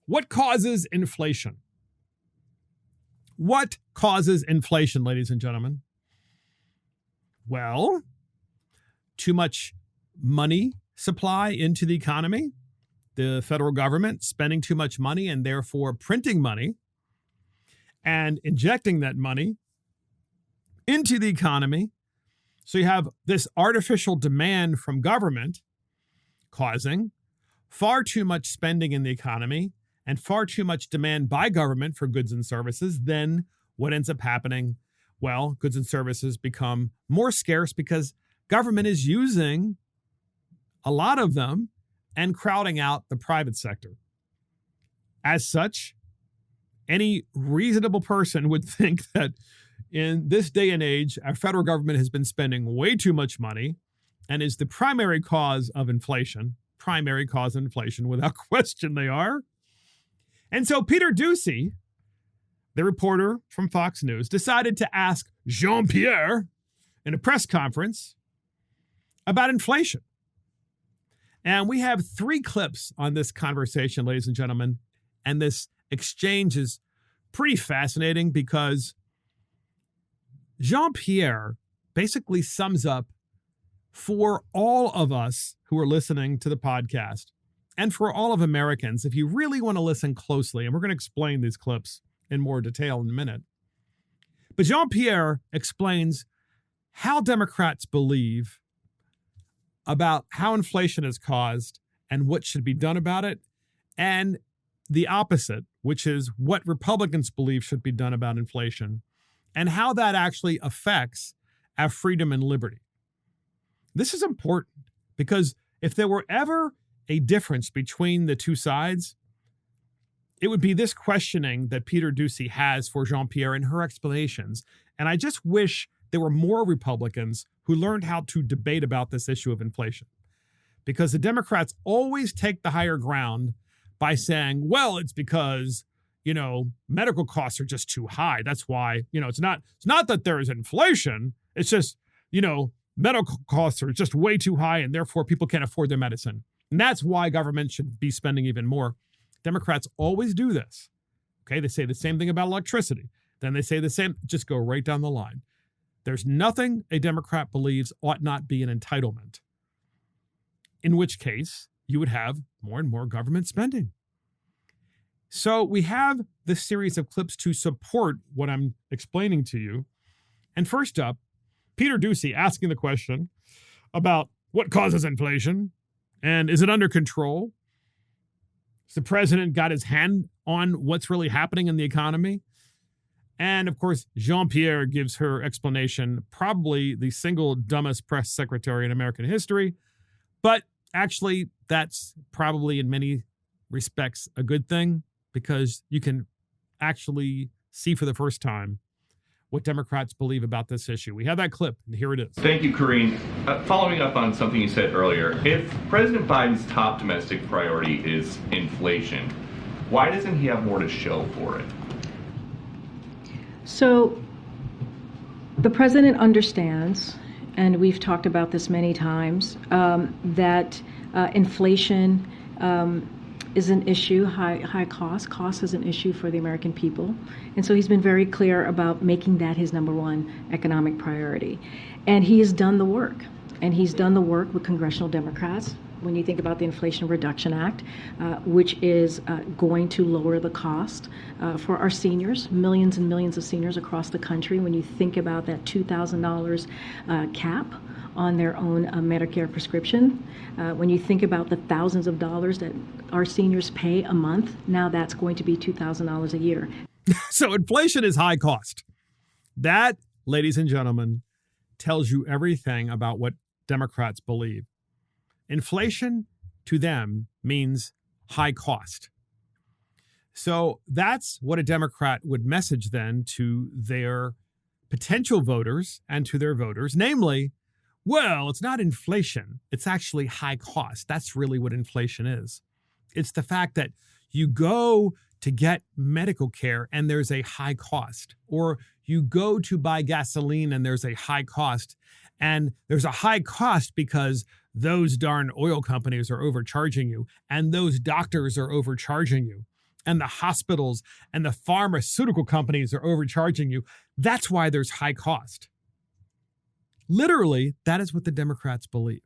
What causes inflation? What causes inflation, ladies and gentlemen? Well, too much money supply into the economy, the federal government spending too much money and therefore printing money and injecting that money into the economy. So you have this artificial demand from government causing far too much spending in the economy and far too much demand by government for goods and services. Then what ends up happening? Well, goods and services become more scarce because government is using a lot of them and crowding out the private sector. As such, any reasonable person would think that in this day and age, our federal government has been spending way too much money and is the primary cause of inflation. Primary cause of inflation, without question they are. And so Peter Doocy, the reporter from Fox News, decided to ask Jean-Pierre in a press conference about inflation. And we have 3 clips on this conversation, ladies and gentlemen. And this exchange is pretty fascinating because Jean-Pierre basically sums up for all of us who are listening to the podcast and for all of Americans, if you really want to listen closely, and we're going to explain these clips in more detail in a minute. But Jean-Pierre explains how Democrats believe about how inflation is caused and what should be done about it, and the opposite, which is what Republicans believe should be done about inflation, and how that actually affects our freedom and liberty. This is important because if there were ever a difference between the two sides, it would be this questioning that Peter Doocy has for Jean-Pierre and her explanations. And I just wish there were more Republicans who learned how to debate about this issue of inflation. Because the Democrats always take the higher ground by saying, well, it's because, medical costs are just too high. That's why, it's not that there is inflation. It's just, medical costs are just way too high and therefore people can't afford their medicine. And that's why government should be spending even more. Democrats always do this. Okay, they say the same thing about electricity. Then they say the same, just go right down the line. There's nothing a Democrat believes ought not be an entitlement. In which case, you would have more and more government spending. So we have this series of clips to support what I'm explaining to you. And first up, Peter Doocy asking the question about what causes inflation and is it under control? Has the president got his hand on what's really happening in the economy? And of course, Jean-Pierre gives her explanation, probably the single dumbest press secretary in American history. But actually, that's probably in many respects a good thing because you can actually see for the first time what Democrats believe about this issue. We have that clip, and here it is. Thank you, Karine. Following up on something you said earlier, if President Biden's top domestic priority is inflation, why doesn't he have more to show for it? So the president understands, and we've talked about this many times, that inflation is an issue, high cost. Cost is an issue for the American people. And so he's been very clear about making that his number one economic priority. And he has done the work. And he's done the work with congressional Democrats. When you think about the Inflation Reduction Act, which is going to lower the cost for our seniors, millions and millions of seniors across the country. When you think about that $2,000 cap on their own Medicare prescription, when you think about the thousands of dollars that our seniors pay a month, now that's going to be $2,000 a year. So inflation is high cost. That, ladies and gentlemen, tells you everything about what Democrats believe. Inflation to them means high cost. So that's what a Democrat would message then to their potential voters and to their voters, namely, well, it's not inflation. It's actually high cost. That's really what inflation is. It's the fact that you go to get medical care and there's a high cost, or you go to buy gasoline and there's a high cost. And there's a high cost because those darn oil companies are overcharging you and those doctors are overcharging you. and the hospitals and the pharmaceutical companies are overcharging you. That's why there's high cost. Literally, that is what the Democrats believe.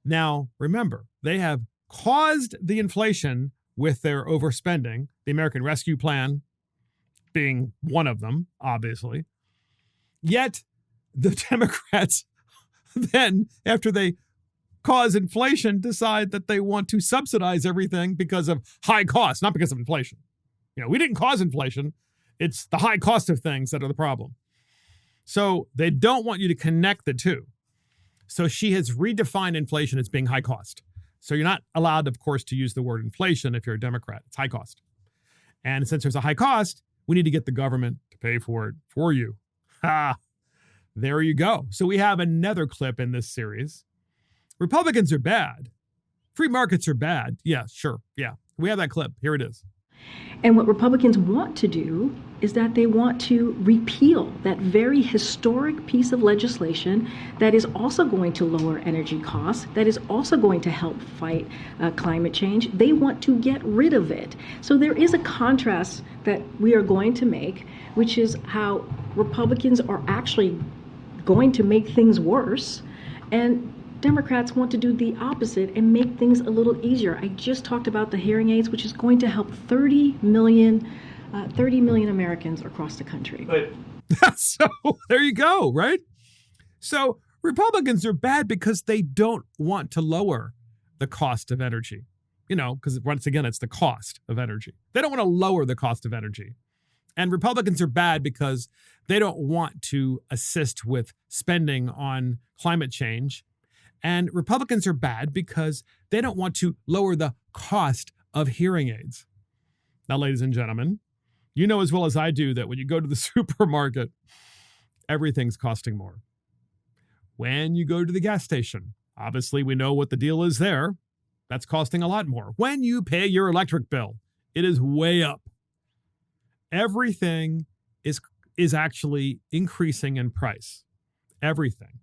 Now, remember, they have caused the inflation with their overspending, the American Rescue Plan being one of them, obviously. Yet, the Democrats then, after they cause inflation, decide that they want to subsidize everything because of high costs, not because of inflation. We didn't cause inflation. It's the high cost of things that are the problem. So they don't want you to connect the two. So she has redefined inflation as being high cost. So you're not allowed, of course, to use the word inflation if you're a Democrat. It's high cost. And since there's a high cost, we need to get the government to pay for it for you. There you go. So we have another clip in this series. Republicans are bad. Free markets are bad. Yeah, sure. Yeah. We have that clip. Here it is. And what Republicans want to do is that they want to repeal that very historic piece of legislation that is also going to lower energy costs, that is also going to help fight climate change. They want to get rid of it. So there is a contrast that we are going to make, which is how Republicans are actually going to make things worse, and Democrats want to do the opposite and make things a little easier. I just talked about the hearing aids, which is going to help 30 million Americans across the country. So there you go, right? So Republicans are bad because they don't want to lower the cost of energy. Because once again, it's the cost of energy. They don't want to lower the cost of energy. And Republicans are bad because they don't want to assist with spending on climate change. And Republicans are bad because they don't want to lower the cost of hearing aids. Now, ladies and gentlemen, you know as well as I do that when you go to the supermarket, everything's costing more. When you go to the gas station, obviously we know what the deal is there. That's costing a lot more. When you pay your electric bill, it is way up. Everything is actually increasing in price. Everything.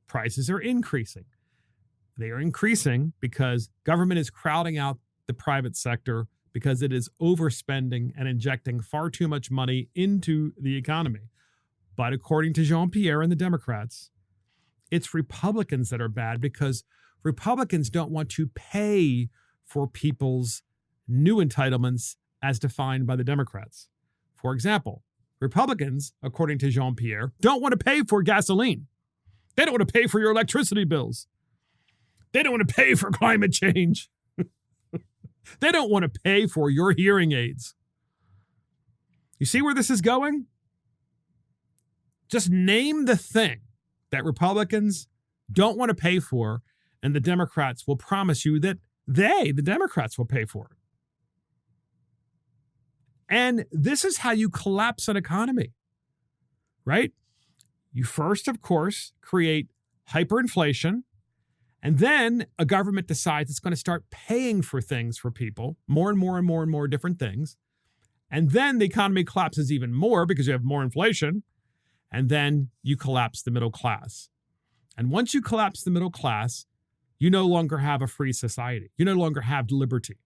Prices are increasing. They are increasing because government is crowding out the private sector because it is overspending and injecting far too much money into the economy. But according to Jean-Pierre and the Democrats, it's Republicans that are bad because Republicans don't want to pay for people's new entitlements as defined by the Democrats. For example, Republicans, according to Jean-Pierre, don't want to pay for gasoline. They don't want to pay for your electricity bills. They don't want to pay for climate change. They don't want to pay for your hearing aids. You see where this is going? Just name the thing that Republicans don't want to pay for, and the Democrats will promise you that the Democrats will pay for it. And this is how you collapse an economy, right? You first, of course, create hyperinflation, and then a government decides it's going to start paying for things for people, more and more and more and more different things. And then the economy collapses even more because you have more inflation. And then you collapse the middle class. And once you collapse the middle class, you no longer have a free society. You no longer have liberty.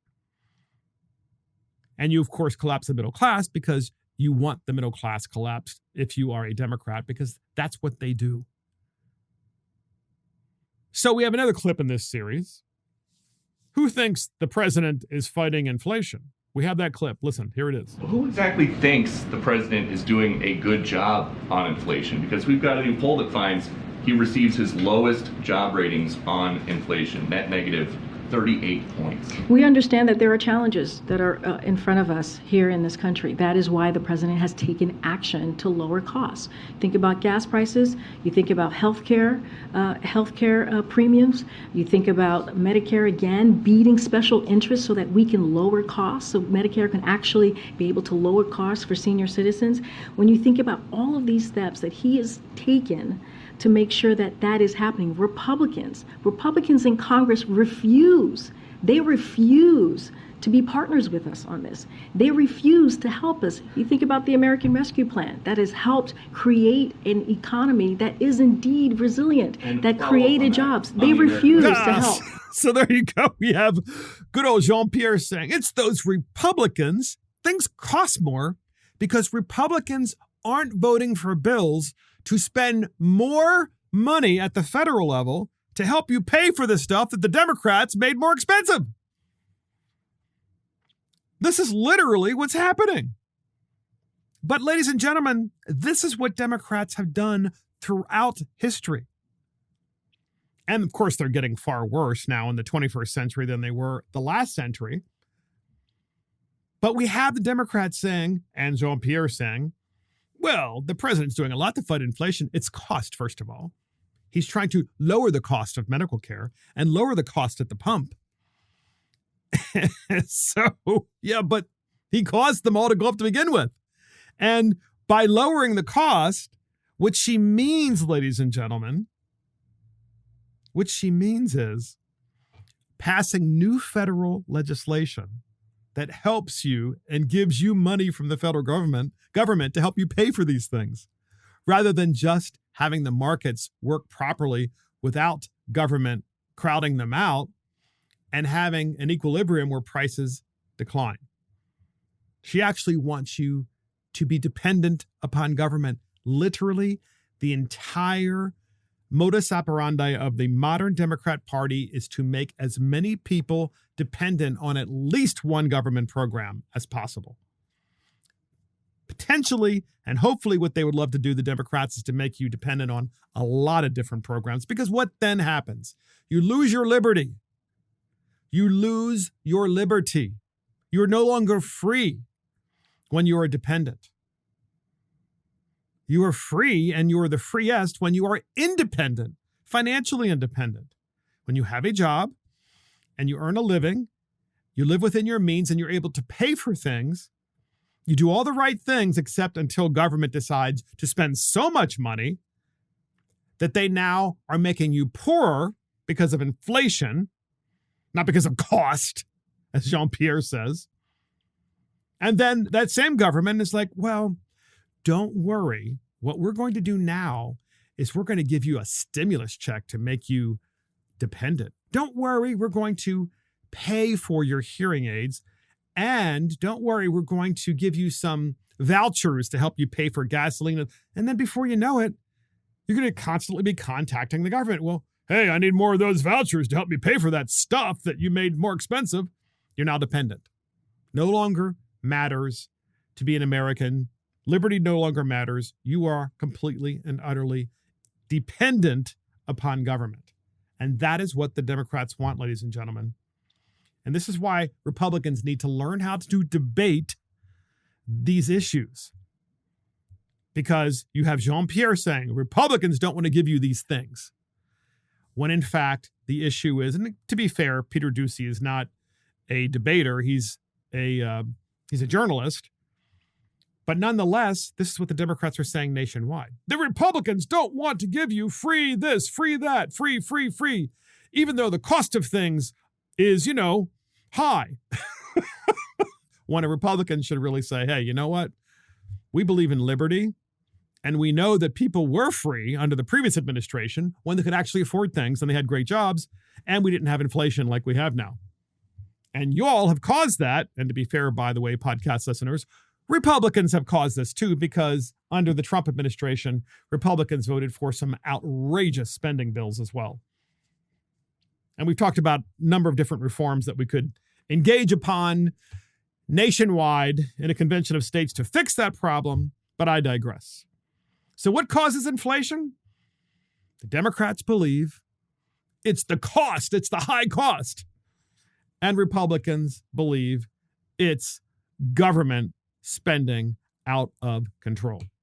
And you, of course, collapse the middle class because you want the middle class collapsed if you are a Democrat, because that's what they do. So we have another clip in this series. Who thinks the president is fighting inflation? We have that clip. Listen, here it is. Who exactly thinks the president is doing a good job on inflation? Because we've got a new poll that finds he receives his lowest job ratings on inflation, net negative 38 points. We understand that there are challenges that are in front of us here in this country. That is why the president has taken action to lower costs. Think about gas prices. You think about healthcare premiums. You think about Medicare, again, beating special interests so that we can lower costs, so Medicare can actually be able to lower costs for senior citizens. When you think about all of these steps that he has taken to make sure that that is happening, Republicans in Congress refuse to be partners with us on this. They refuse to help us. You think about the American Rescue Plan that has helped create an economy that is indeed resilient, that created jobs. They refuse to help. So there you go. We have good old Jean-Pierre saying, it's those Republicans. Things cost more because Republicans aren't voting for bills to spend more money at the federal level to help you pay for the stuff that the Democrats made more expensive. This is literally what's happening. But ladies and gentlemen, this is what Democrats have done throughout history. And of course, they're getting far worse now in the 21st century than they were the last century. But we have the Democrats saying, and Jean-Pierre saying, well, the president's doing a lot to fight inflation. It's cost, first of all. He's trying to lower the cost of medical care and lower the cost at the pump. So, yeah, but he caused them all to go up to begin with. And by lowering the cost, what she means, ladies and gentlemen, what she means is passing new federal legislation that helps you and gives you money from the federal government to help you pay for these things, rather than just having the markets work properly without government crowding them out and having an equilibrium where prices decline. She actually wants you to be dependent upon government. Literally, the entire modus operandi of the modern Democrat Party is to make as many people dependent on at least one government program as possible. Potentially, and hopefully what they would love to do, the Democrats, is to make you dependent on a lot of different programs. Because what then happens? You lose your liberty. You lose your liberty. You're no longer free when you are dependent. You are free, and you are the freest when you are independent, financially independent. When you have a job and you earn a living, you live within your means and you're able to pay for things. You do all the right things except until government decides to spend so much money that they now are making you poorer because of inflation, not because of cost, as Jean-Pierre says. And then that same government is like, well, don't worry. What we're going to do now is we're going to give you a stimulus check to make you dependent. Don't worry. We're going to pay for your hearing aids. And don't worry, we're going to give you some vouchers to help you pay for gasoline. And then before you know it, you're going to constantly be contacting the government. Well, hey, I need more of those vouchers to help me pay for that stuff that you made more expensive. You're now dependent. No longer matters to be an American. Liberty no longer matters. You are completely and utterly dependent upon government. And that is what the Democrats want, ladies and gentlemen. And this is why Republicans need to learn how to debate these issues. Because you have Jean-Pierre saying Republicans don't want to give you these things. When in fact, the issue is, and to be fair, Peter Doocy is not a debater. He's a journalist. But nonetheless, this is what the Democrats are saying nationwide. The Republicans don't want to give you free this, free that, free, even though the cost of things is, high. When a Republican should really say, hey, you know what? We believe in liberty, and we know that people were free under the previous administration when they could actually afford things and they had great jobs, and we didn't have inflation like we have now. And you all have caused that. And to be fair, by the way, podcast listeners, Republicans have caused this too, because under the Trump administration, Republicans voted for some outrageous spending bills as well. And we've talked about a number of different reforms that we could engage upon nationwide in a convention of states to fix that problem, but I digress. So what causes inflation? The Democrats believe it's the cost, it's the high cost. And Republicans believe it's government spending out of control.